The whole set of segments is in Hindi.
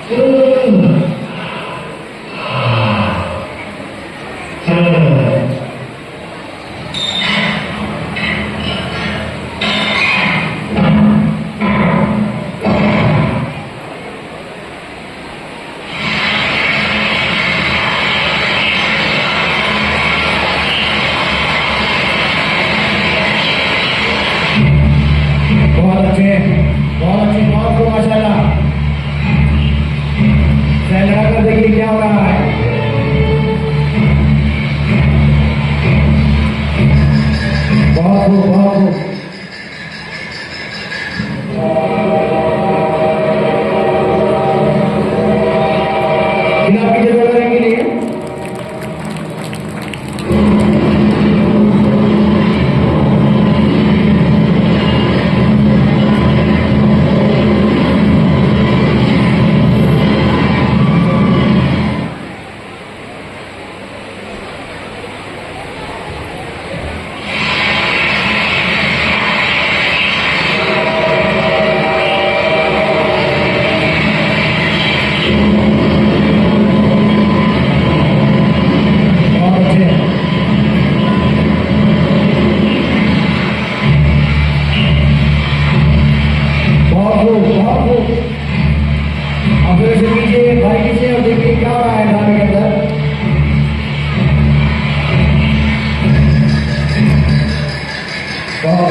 बहुत अच्छी बहुत खूब माशाल्लाह। लगा कर देखिए क्या हो रहा है। बहुत खूब बहुत खूब। गुलाब की जरूरत के लिए और देखिए क्या हो रहा है गाड़ी के अंदर। बहुत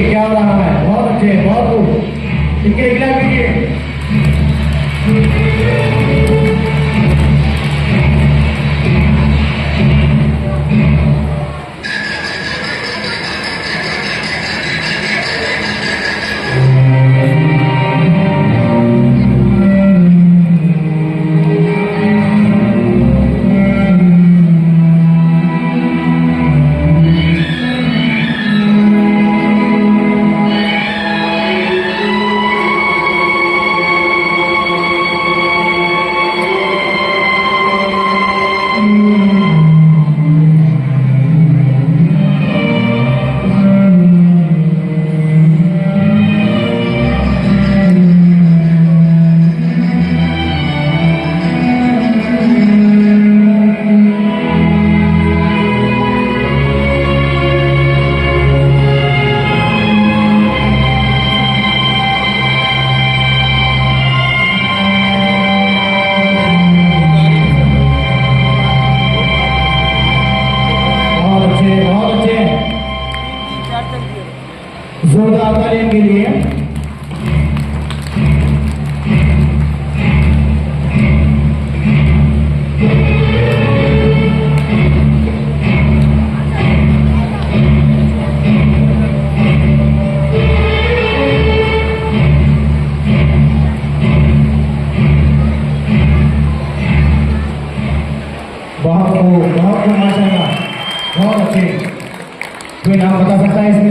क्या हो रहा है। बहुत अच्छे बहुत खूब। इनके इकला कीजिए। जोरदार तालीम के लिए बहुत माशाल्लाह बहुत अच्छे। कोई नाम बता सकता है इसमें?